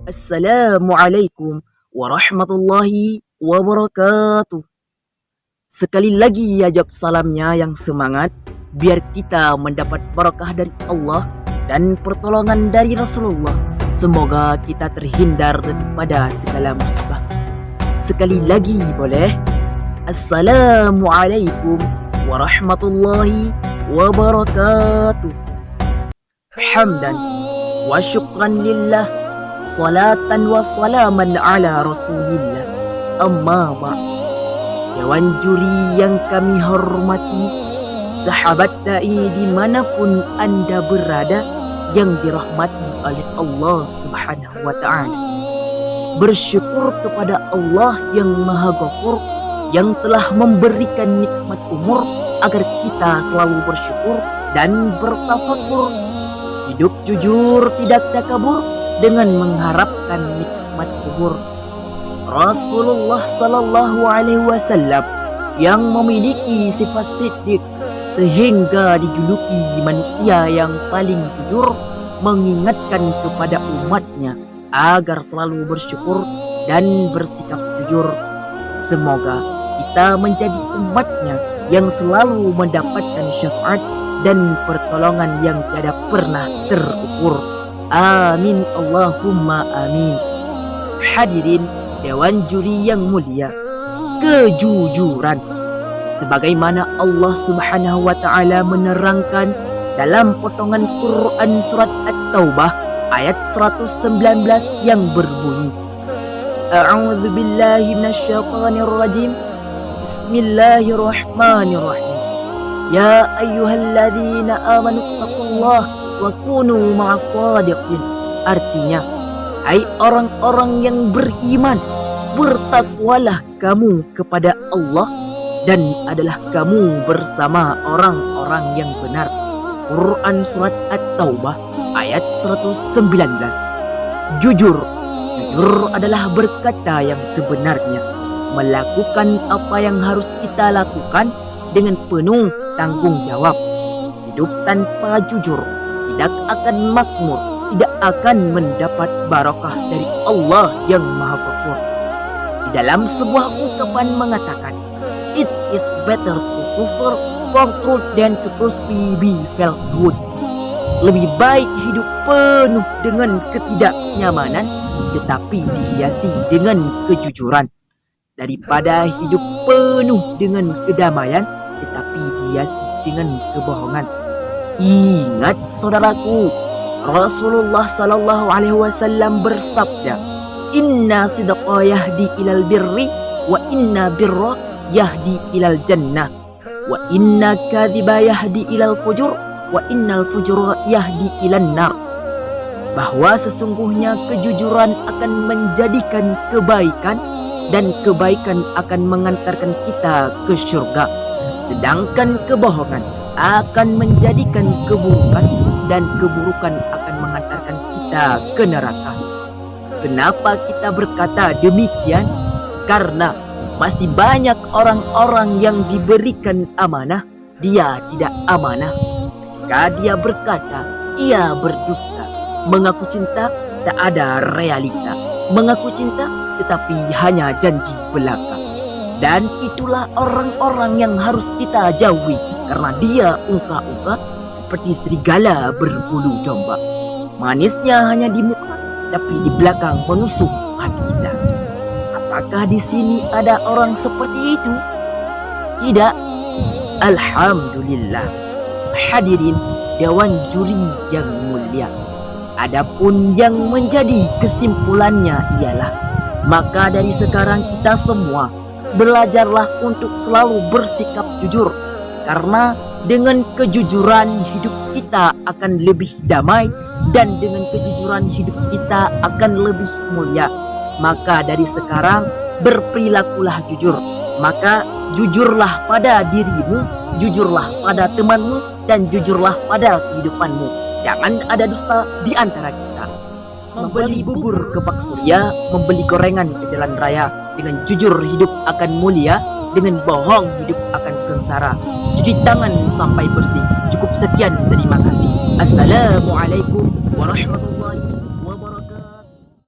Assalamualaikum warahmatullahi wabarakatuh. Sekali lagi ajab salamnya yang semangat, biar kita mendapat barakah dari Allah dan pertolongan dari Rasulullah. Semoga kita terhindar daripada segala musibah. Sekali lagi boleh? Assalamualaikum warahmatullahi wabarakatuh. Hamdan wa syukran lillah, salatan wa salaman ala rasulillah. Amma ba'd. Dewan juri yang kami hormati, sahabat da'i dimanapun anda berada yang dirahmati oleh Allah subhanahu wa ta'ala. Bersyukur kepada Allah yang maha ghafur, yang telah memberikan nikmat umur agar kita selalu bersyukur dan bertafakur. Hidup jujur tidak takabur dengan mengharapkan nikmat kubur. Rasulullah sallallahu alaihi wasallam yang memiliki sifat siddiq sehingga dijuluki manusia yang paling jujur, mengingatkan kepada umatnya agar selalu bersyukur dan bersikap jujur. Semoga kita menjadi umatnya yang selalu mendapatkan syafaat dan pertolongan yang tiada pernah terukur. Amin Allahumma amin. Hadirin dewan juri yang mulia, kejujuran sebagaimana Allah subhanahu wa ta'ala menerangkan dalam potongan Quran surat At-Taubah ayat 119 yang berbunyi, A'udzu billahi minasyaitonir rajim. Bismillahirrahmanirrahim. Ya ayyuhalladzina amanu taqullah wa kunu ma'as shadiqin. Artinya, hai orang-orang yang beriman, bertakwalah kamu kepada Allah dan adalah kamu bersama orang-orang yang benar. Quran surat At-Taubah ayat 119. Jujur adalah berkata yang sebenarnya, melakukan apa yang harus kita lakukan dengan penuh tanggung jawab. Hidup tanpa jujur tidak akan makmur, tidak akan mendapat barakah dari Allah yang Maha Ghafur. Di dalam sebuah ungkapan mengatakan, it is better to suffer for truth than to prosper by falsehood. Lebih baik hidup penuh dengan ketidaknyamanan tetapi dihiasi dengan kejujuran, daripada hidup penuh dengan kedamaian tetapi dihiasi dengan kebohongan. Ingat saudaraku, Rasulullah sallallahu alaihi wasallam bersabda, inna sidqa yahdi ilal birri wa inna birra yahdi ilal jannah wa inna kadhiba yahdi ilal fujur wa innal fujura yahdi ilan nar. Bahwa sesungguhnya kejujuran akan menjadikan kebaikan dan kebaikan akan mengantarkan kita ke surga, sedangkan kebohongan akan menjadikan keburukan dan keburukan akan mengantarkan kita ke neraka. Kenapa kita berkata demikian? Karena masih banyak orang-orang yang diberikan amanah, dia tidak amanah. Ketika dia berkata, ia berdusta. Mengaku cinta, tak ada realita. Mengaku cinta, tetapi hanya janji belaka. Dan itulah orang-orang yang harus kita jauhi, karena dia ungkap-ungkap seperti serigala berbulu domba. Manisnya hanya di muka, tapi di belakang menusuk hati kita. Apakah di sini ada orang seperti itu? Tidak. Alhamdulillah. Hadirin dewan juri yang mulia, adapun yang menjadi kesimpulannya ialah, maka dari sekarang kita semua belajarlah untuk selalu bersikap jujur, karena dengan kejujuran hidup kita akan lebih damai dan dengan kejujuran hidup kita akan lebih mulia. Maka dari sekarang berperilakulah jujur. Maka jujurlah pada dirimu, jujurlah pada temanmu, dan jujurlah pada kehidupanmu. Jangan ada dusta di antara kita. Membeli bubur ke Pak Surya, membeli gorengan ke jalan raya. Dengan jujur hidup akan mulia, dengan bohong hidup akan sengsara. Cuci tangan sampai bersih. Cukup sekian, terima kasih. Assalamualaikum warahmatullahi wabarakatuh.